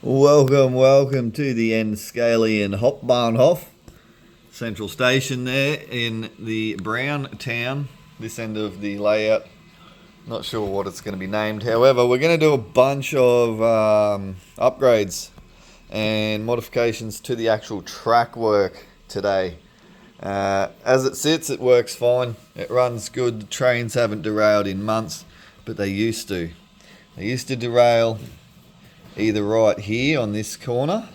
Welcome to the Scalien Hauptbahnhof, central station there in the Brown town, this end of the layout. Not sure what it's going to be named. However, we're going to do a bunch of upgrades and modifications to the actual Trackwork today. As it sits, it works fine. It runs good. The trains haven't derailed in months, but they used to. They used to derail either right here on this corner,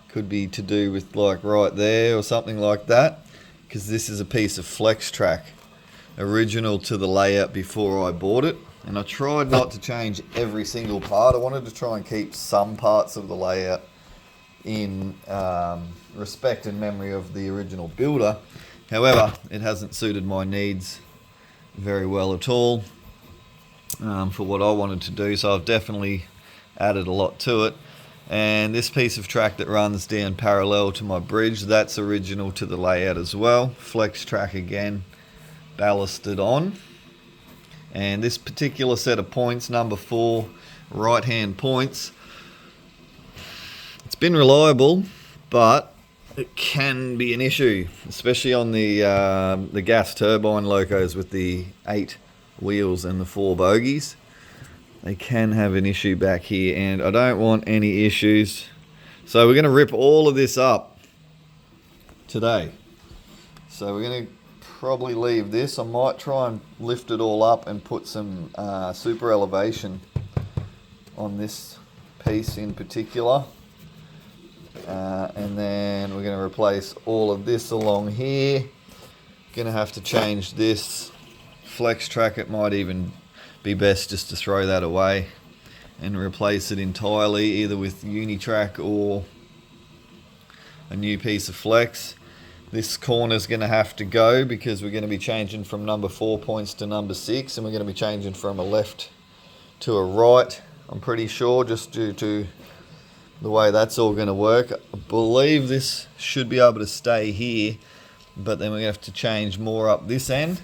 could be to do with like right there or something like that, because this is a piece of flex track original to the layout before I bought it, and I tried not to change every single part. I wanted to try and keep some parts of the layout in respect and memory of the original builder. However, it hasn't suited my needs very well at all for what I wanted to do, so I've definitely added a lot to it. And this piece of track that runs down parallel to my bridge, that's original to the layout as well. Flex track again, ballasted on. And this particular set of points, number 4, right hand points, it's been reliable, but it can be an issue, especially on the gas turbine locos with the 8 wheels and the 4 bogies. They can have an issue back here, and I don't want any issues. So we're going to rip all of this up today. So we're going to probably leave this. I might try and lift it all up and put some super elevation on this piece in particular. And then we're going to replace all of this along here. Going to have to change this flex track. It might even be best just to throw that away and replace it entirely, either with Unitrack or a new piece of flex. This corner's going to have to go because we're going to be changing from number 4 points to number 6, and we're going to be changing from a left to a right, I'm pretty sure, just due to the way that's all going to work. I believe this should be able to stay here, but then we're going to have to change more up this end.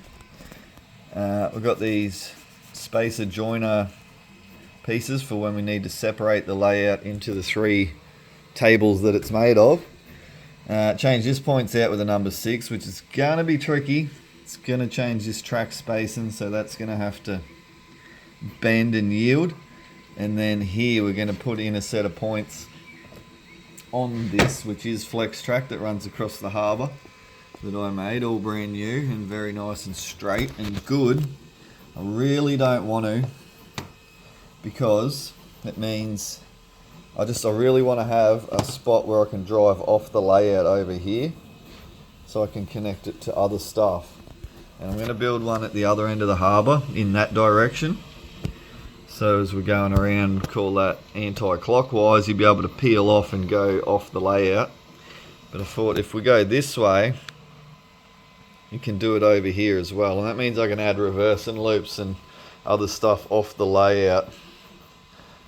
We've got these spacer joiner pieces for when we need to separate the layout into the 3 tables that it's made of. Change this points out with a number 6, which is going to be tricky. It's going to change this track spacing, so that's going to have to bend and yield. And then here we're going to put in a set of points on this, which is flex track that runs across the harbour that I made, all brand new and very nice and straight and good. I really don't want to, because it means I really want to have a spot where I can drive off the layout over here so I can connect it to other stuff. And I'm going to build one at the other end of the harbour in that direction. So as we're going around, call that anti-clockwise, you'll be able to peel off and go off the layout. But I thought if we go this way, you can do it over here as well, and that means I can add reverse and loops and other stuff off the layout,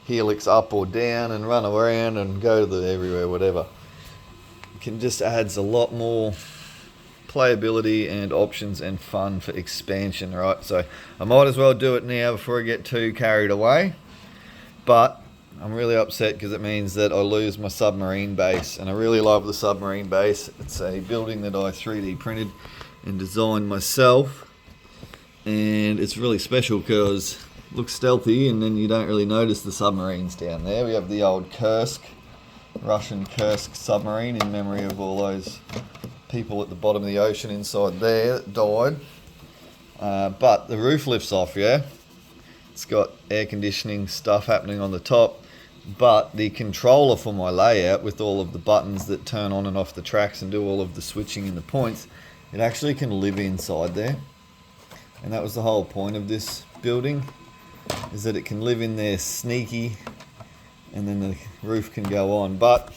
helix up or down, and run around and go to the everywhere, whatever. It can just adds a lot more playability and options and fun for expansion, right? So I might as well do it now before I get too carried away. But I'm really upset because it means that I lose my submarine base, and I really love the submarine base. It's a building that I 3D printed and designed myself, and it's really special because it looks stealthy and then you don't really notice the submarines down there. We have the old Kursk, Russian Kursk submarine, in memory of all those people at the bottom of the ocean inside there that died. But the roof lifts off, yeah? It's got air conditioning stuff happening on the top, but the controller for my layout with all of the buttons that turn on and off the tracks and do all of the switching in the points, it actually can live inside there. And that was the whole point of this building, is that it can live in there sneaky, and then the roof can go on. But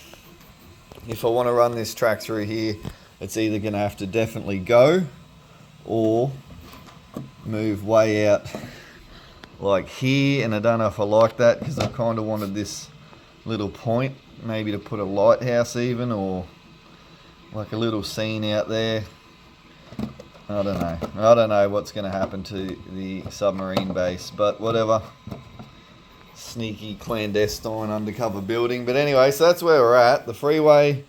if I want to run this track through here, it's either going to have to definitely go or move way out like here, and I don't know if I like that because I kind of wanted this little point maybe to put a lighthouse even, or like a little scene out there. I don't know what's going to happen to the submarine base, but whatever. sneaky clandestine undercover building. But anyway, so that's where we're at. The freeway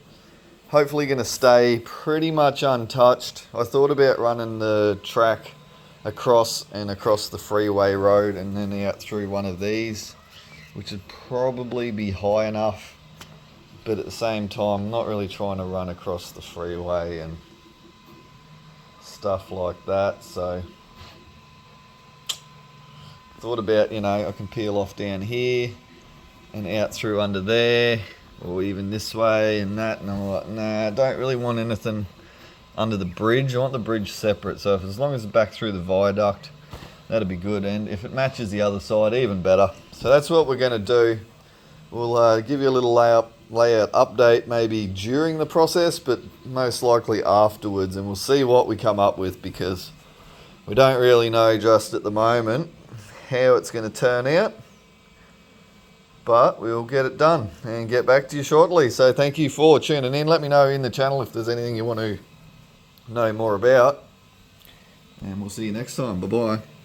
hopefully going to stay pretty much untouched. I thought about running the track across the freeway road and then out through one of these, which would probably be high enough, but at the same time I'm not really trying to run across the freeway and stuff like that. So thought about, I can peel off down here and out through under there, or even this way and that, and I'm like, nah, I don't really want anything under the bridge. I want the bridge separate, so if as long as it's back through the viaduct, that'd be good, and if it matches the other side, even better. So that's what we're going to do. We'll give you a little layout update maybe during the process, but most likely afterwards, and we'll see what we come up with, because we don't really know just at the moment how it's going to turn out, but we'll get it done and get back to you shortly. So thank you for tuning in. Let me know in the channel if there's anything you want to know more about, and we'll see you next time. Bye bye.